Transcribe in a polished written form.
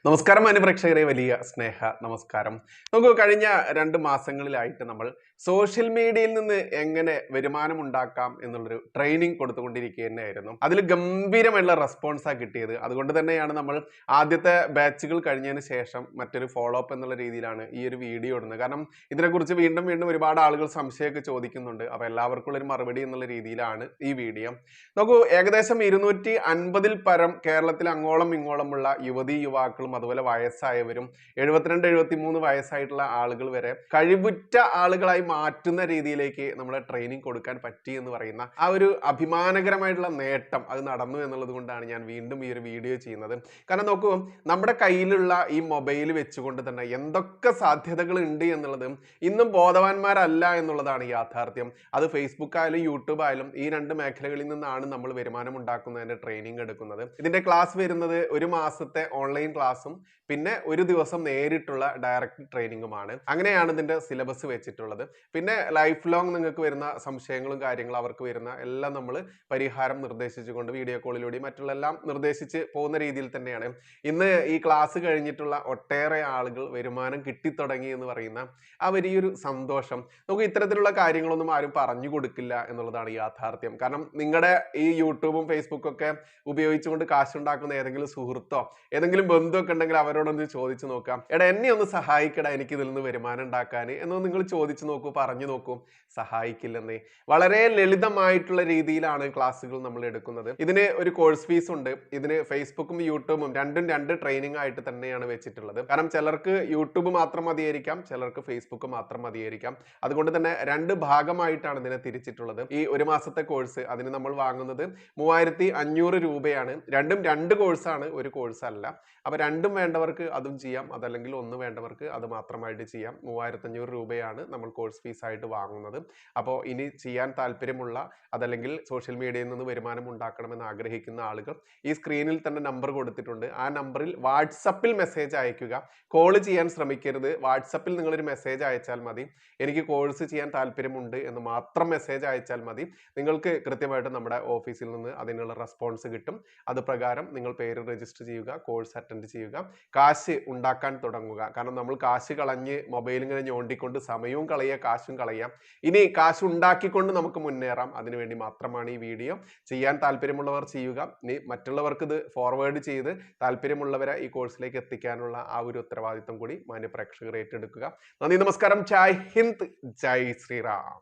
നമസ്കാരം മാന്യപ്രേക്ഷകരെ, വലിയ സ്നേഹ നമസ്കാരം. നമുക്ക് കഴിഞ്ഞ 2 മാസങ്ങളിലായിട്ട് നമ്മൾ സോഷ്യൽ മീഡിയയിൽ നിന്ന് എങ്ങനെ വരുമാനം ഉണ്ടാക്കാം എന്നുള്ളൊരു ട്രെയിനിങ് കൊടുത്തുകൊണ്ടിരിക്കുക തന്നെയായിരുന്നു. അതിൽ ഗംഭീരമായിട്ടുള്ള റെസ്പോൺസാണ് കിട്ടിയത്. അതുകൊണ്ട് തന്നെയാണ് നമ്മൾ ആദ്യത്തെ ബാച്ചുകൾ കഴിഞ്ഞതിന് ശേഷം മറ്റൊരു ഫോളോ അപ്പ് എന്നുള്ള രീതിയിലാണ് ഈ ഒരു വീഡിയോ ഇടുന്നത്. കാരണം ഇതിനെക്കുറിച്ച് വീണ്ടും വീണ്ടും ഒരുപാട് ആളുകൾ സംശയമൊക്കെ ചോദിക്കുന്നുണ്ട്. അപ്പോൾ എല്ലാവർക്കും ഉള്ളൊരു മറുപടി എന്നുള്ള രീതിയിലാണ് ഈ വീഡിയോ. നോക്കൂ, ഏകദേശം 250-ൽ പരം കേരളത്തിൽ അങ്ങോളം ഇങ്ങോളമുള്ള യുവതി യുവാക്കളും അതുപോലെ വയസ്സായവരും 72-73 വയസ്സായിട്ടുള്ള ആളുകൾ വരെ കഴിവുറ്റ ആളുകളായി മാറ്റുന്ന രീതിയിലേക്ക് നമ്മളെ ട്രെയിനിങ് കൊടുക്കാൻ പറ്റി എന്ന് പറയുന്ന ആ ഒരു അഭിമാനകരമായിട്ടുള്ള നേട്ടം അത് നടന്നു എന്നുള്ളത് കൊണ്ടാണ് ഞാൻ വീണ്ടും ഈ ഒരു വീഡിയോ ചെയ്യുന്നത്. കാരണം നോക്കൂ, നമ്മുടെ കയ്യിലുള്ള ഈ മൊബൈൽ വെച്ചുകൊണ്ട് തന്നെ എന്തൊക്കെ സാധ്യതകൾ ഉണ്ട് എന്നുള്ളത് ഇന്നും ബോധവാന്മാരല്ല എന്നുള്ളതാണ് യാഥാർത്ഥ്യം. അത് ഫേസ്ബുക്ക് ആയാലും യൂട്യൂബ് ആയാലും ഈ 2 മേഖലകളിൽ നിന്നാണ് നമ്മൾ വരുമാനം ഉണ്ടാക്കുന്നതിന്റെ ട്രെയിനിങ് എടുക്കുന്നത്. ഇതിന്റെ ക്ലാസ് വരുന്നത് 1 മാസത്തെ ഓൺലൈൻ ക്ലാസ്സും പിന്നെ 1 ദിവസം നേരിട്ടുള്ള ഡയറക്റ്റ് ട്രെയിനിങ്ങുമാണ്. അങ്ങനെയാണ് ഇതിന്റെ സിലബസ് വെച്ചിട്ടുള്ളത്. പിന്നെ ലൈഫ് ലോങ് നിങ്ങൾക്ക് വരുന്ന സംശയങ്ങളും കാര്യങ്ങളും അവർക്ക് വരുന്ന എല്ലാം നമ്മൾ പരിഹാരം നിർദ്ദേശിച്ചുകൊണ്ട് വീഡിയോ കോളിലൂടെ മറ്റുള്ള എല്ലാം നിർദ്ദേശിച്ച് പോകുന്ന രീതിയിൽ തന്നെയാണ് ഇന്ന് ഈ ക്ലാസ് കഴിഞ്ഞിട്ടുള്ള ഒട്ടേറെ ആളുകൾ വരുമാനം കിട്ടിത്തുടങ്ങി എന്ന് പറയുന്ന ആ വലിയൊരു സന്തോഷം. നമുക്ക് ഇത്തരത്തിലുള്ള കാര്യങ്ങളൊന്നും ആരും പറഞ്ഞു കൊടുക്കില്ല എന്നുള്ളതാണ് യാഥാർത്ഥ്യം. കാരണം നിങ്ങളുടെ ഈ യൂട്യൂബും ഫേസ്ബുക്കും ഒക്കെ ഉപയോഗിച്ചുകൊണ്ട് കാശുണ്ടാക്കുന്ന ഏതെങ്കിലും സുഹൃത്തോ ഏതെങ്കിലും ബന്ധുവൊക്കെ ഉണ്ടെങ്കിൽ അവരോടൊന്ന് ചോദിച്ചു നോക്കാം, എടാ എന്നെ ഒന്ന് സഹായിക്കടാ എനിക്ക് ഇതിൽ നിന്ന് വരുമാനം ഉണ്ടാക്കാൻ എന്നൊന്ന് നിങ്ങൾ ചോദിച്ചു നോക്കൂ, പറഞ്ഞു നോക്കൂ. സഹായിക്കില്ലെന്നേ. വളരെ ലളിതമായിട്ടുള്ള രീതിയിലാണ് ക്ലാസ്സുകൾ നമ്മൾ എടുക്കുന്നത്. ഇതിന് ഒരു കോഴ്സ് ഫീസ് ഉണ്ട്. ഇതിന് ഫേസ്ബുക്കും യൂട്യൂബും രണ്ടും 2 ട്രെയിനിങ് ആയിട്ട് തന്നെയാണ് വെച്ചിട്ടുള്ളത്. കാരണം ചിലർക്ക് യൂട്യൂബ് മാത്രം മതിയായിരിക്കാം, ചിലർക്ക് ഫേസ്ബുക്ക് മാത്രം മതിയായിരിക്കാം. അതുകൊണ്ട് തന്നെ 2 ഭാഗമായിട്ടാണ് ഇതിനെ തിരിച്ചിട്ടുള്ളത്. ഈ 1 മാസത്തെ കോഴ്സ് അതിന് നമ്മൾ വാങ്ങുന്നത് 3500 രൂപയാണ്. രണ്ടും 2 കോഴ്സാണ്, ഒരു കോഴ്സ് അല്ല. അപ്പോൾ രണ്ടും വേണ്ടവർക്ക് അതും ചെയ്യാം, അതല്ലെങ്കിൽ ഒന്ന് വേണ്ടവർക്ക് അത് മാത്രമായിട്ട് ചെയ്യാം. 3500 രൂപയാണ് നമ്മൾ കോഴ്സ് ഫീസ് ആയിട്ട് വാങ്ങുന്നത്. അപ്പോൾ ഇനി ചെയ്യാൻ താല്പര്യമുള്ള അതല്ലെങ്കിൽ സോഷ്യൽ മീഡിയയിൽ നിന്ന് വരുമാനം ഉണ്ടാക്കണമെന്ന് ആഗ്രഹിക്കുന്ന ആളുകൾ ഈ സ്ക്രീനിൽ തന്നെ നമ്പർ കൊടുത്തിട്ടുണ്ട്. ആ നമ്പറിൽ വാട്സപ്പിൽ മെസ്സേജ് അയക്കുക. കോൾ ചെയ്യാൻ ശ്രമിക്കരുത്. വാട്സപ്പിൽ നിങ്ങളൊരു മെസ്സേജ് അയച്ചാൽ മതി. എനിക്ക് കോഴ്സ് ചെയ്യാൻ താല്പര്യമുണ്ട് എന്ന് മാത്രം മെസ്സേജ് അയച്ചാൽ മതി. നിങ്ങൾക്ക് കൃത്യമായിട്ട് നമ്മുടെ ഓഫീസിൽ നിന്ന് അതിനുള്ള റെസ്പോൺസ് കിട്ടും. അത് പ്രകാരം നിങ്ങൾ പേര് രജിസ്റ്റർ ചെയ്യുക, കോഴ്സ് അറ്റൻഡ് ചെയ്യുക, കാശ് ഉണ്ടാക്കാൻ തുടങ്ങുക. കാരണം നമ്മൾ കാശ് കളഞ്ഞ് മൊബൈൽ ഇങ്ങനെ ഞോണ്ടിക്കൊണ്ട് സമയവും കളയുക, കാശും കളയാം. ഇനി കാശ് ഉണ്ടാക്കിക്കൊണ്ട് നമുക്ക് മുന്നേറാം. അതിനുവേണ്ടി മാത്രമാണ് ഈ വീഡിയോ. ചെയ്യാൻ താല്പര്യമുള്ളവർ ചെയ്യുക. ഇനി മറ്റുള്ളവർക്ക് ഇത് ഫോർവേഡ് ചെയ്ത് താല്പര്യമുള്ളവരെ ഈ കോഴ്സിലേക്ക് എത്തിക്കാനുള്ള ആ ഒരു ഉത്തരവാദിത്വം കൂടി മാന്യ പ്രേക്ഷകർ ഏറ്റെടുക്കുക. നന്ദി, നമസ്കാരം. ജയ് ഹിന്ദ്, ജയ് ശ്രീറാം.